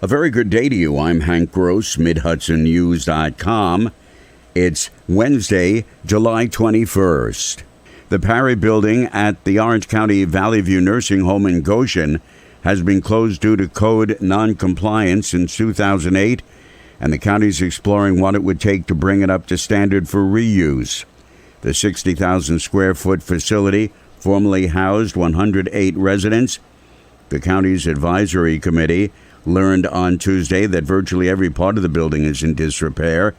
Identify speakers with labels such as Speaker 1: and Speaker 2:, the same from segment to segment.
Speaker 1: A very good day to you. I'm Hank Gross, MidHudsonNews.com. It's Wednesday, July 21st. The Parry Building at the Orange County Valley View Nursing Home in Goshen has been closed due to code non-compliance since 2008, and the county's exploring what it would take to bring it up to standard for reuse. The 60,000 square foot facility formerly housed 108 residents. The county's advisory committee learned on Tuesday that virtually every part of the building is in disrepair.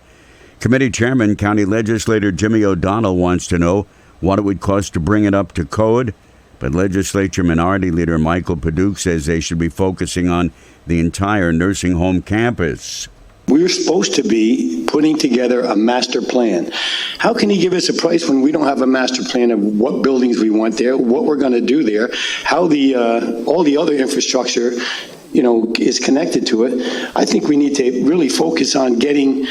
Speaker 1: Committee Chairman, County Legislator Jimmy O'Donnell, wants to know what it would cost to bring it up to code, but Legislature Minority Leader Michael Paduk says they should be focusing on the entire nursing home campus.
Speaker 2: We're supposed to be putting together a master plan. How can he give us a price when we don't have a master plan of what buildings we want there, what we're going to do there, how the all the other infrastructure is connected to it? I think we need to really focus on getting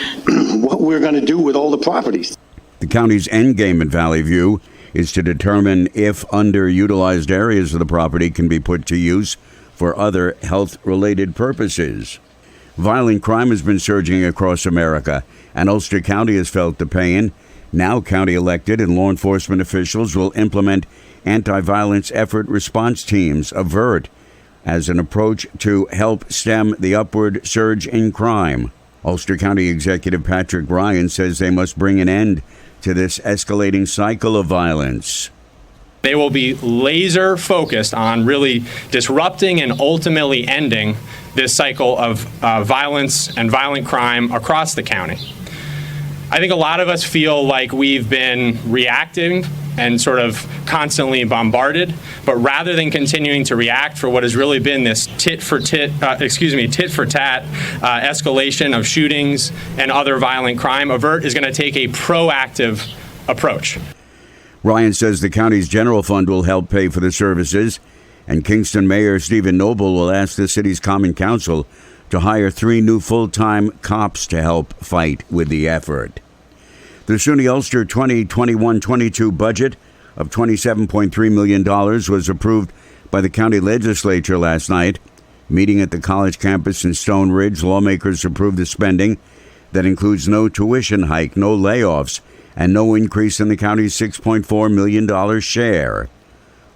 Speaker 2: what we're going to do with all the properties.
Speaker 1: The county's end game at Valley View is to determine if underutilized areas of the property can be put to use for other health-related purposes. Violent crime has been surging across America, and Ulster County has felt the pain. Now county elected and law enforcement officials will implement AntiViolence Effort response teams, AVERT, as an approach to help stem the upward surge in crime. Ulster County Executive Patrick Ryan says they must bring an end to this escalating cycle of violence.
Speaker 3: They will be laser focused on really disrupting and ultimately ending this cycle of violence and violent crime across the county. I think a lot of us feel like we've been reacting and sort of constantly bombarded, but rather than continuing to react for what has really been this tit for tat escalation of shootings and other violent crime, AVERT is going to take a proactive approach.
Speaker 1: Ryan says the county's general fund will help pay for the services, and Kingston Mayor Stephen Noble will ask the city's Common Council to hire 3 new full-time cops to help fight with the effort. The SUNY Ulster 2021-22 budget of $27.3 million was approved by the county legislature last night. Meeting at the college campus in Stone Ridge, lawmakers approved the spending that includes no tuition hike, no layoffs, and no increase in the county's $6.4 million share.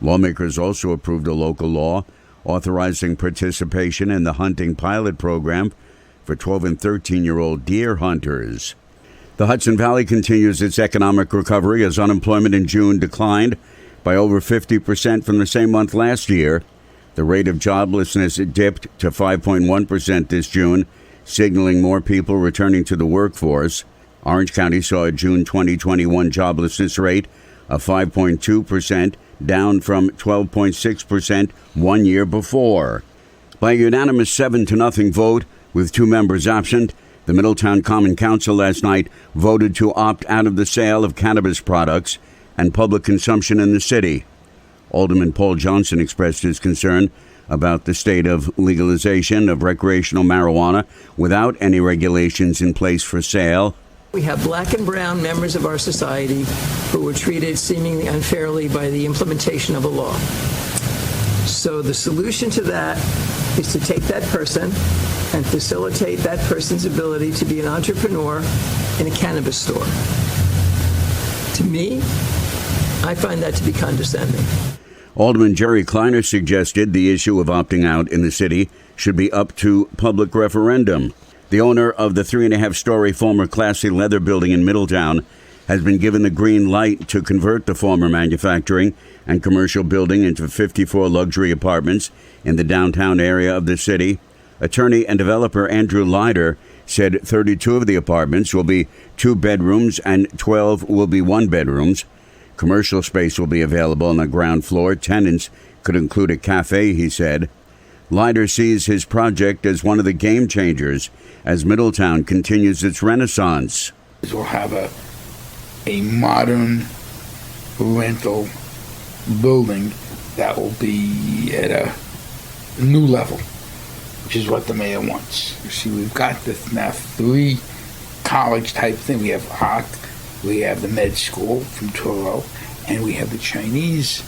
Speaker 1: Lawmakers also approved a local law authorizing participation in the hunting pilot program for 12 and 13-year-old deer hunters. The Hudson Valley continues its economic recovery as unemployment in June declined by over 50% from the same month last year. The rate of joblessness dipped to 5.1% this June, signaling more people returning to the workforce. Orange County saw a June 2021 joblessness rate of 5.2%, down from 12.6% 1 year before. By a unanimous 7-0 vote, with 2 members absent, the Middletown Common Council last night voted to opt out of the sale of cannabis products and public consumption in the city. Alderman Paul Johnson expressed his concern about the state of legalization of recreational marijuana without any regulations in place for sale.
Speaker 4: We have black and brown members of our society who were treated seemingly unfairly by the implementation of a law. So the solution to that is to take that person and facilitate that person's ability to be an entrepreneur in a cannabis store. To me, I find that to be condescending.
Speaker 1: Alderman Jerry Kleiner suggested the issue of opting out in the city should be up to public referendum. The owner of the 3.5-story former Class C leather building in Middletown has been given the green light to convert the former manufacturing and commercial building into 54 luxury apartments in the downtown area of the city. Attorney and developer Andrew Leiter said 32 of the apartments will be 2 bedrooms and 12 will be 1 bedrooms. Commercial space will be available on the ground floor. Tenants could include a cafe, he said. Leiter sees his project as one of the game changers as Middletown continues its renaissance.
Speaker 5: We'll have a modern rental building that will be at a new level, which is what the mayor wants. You see, we've got this now 3 college type thing. We have art, we have the med school from Toro, and we have the Chinese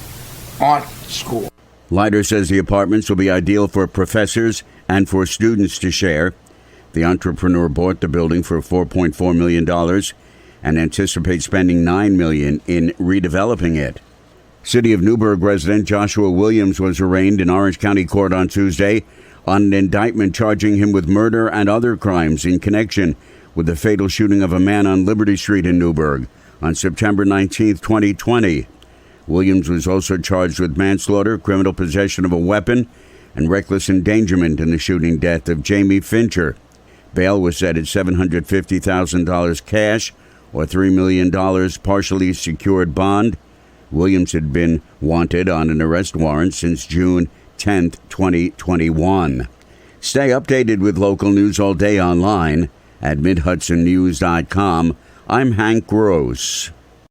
Speaker 5: art school.
Speaker 1: Leiter says the apartments will be ideal for professors and for students to share. The entrepreneur bought the building for $4.4 million and anticipates spending $9 million in redeveloping it. City of Newburgh resident Joshua Williams was arraigned in Orange County Court on Tuesday on an indictment charging him with murder and other crimes in connection with the fatal shooting of a man on Liberty Street in Newburgh on September 19, 2020. Williams was also charged with manslaughter, criminal possession of a weapon, and reckless endangerment in the shooting death of Jamie Fincher. Bail was set at $750,000 cash or $3 million partially secured bond. Williams had been wanted on an arrest warrant since June 10, 2021. Stay updated with local news all day online at MidHudsonNews.com. I'm Hank Gross.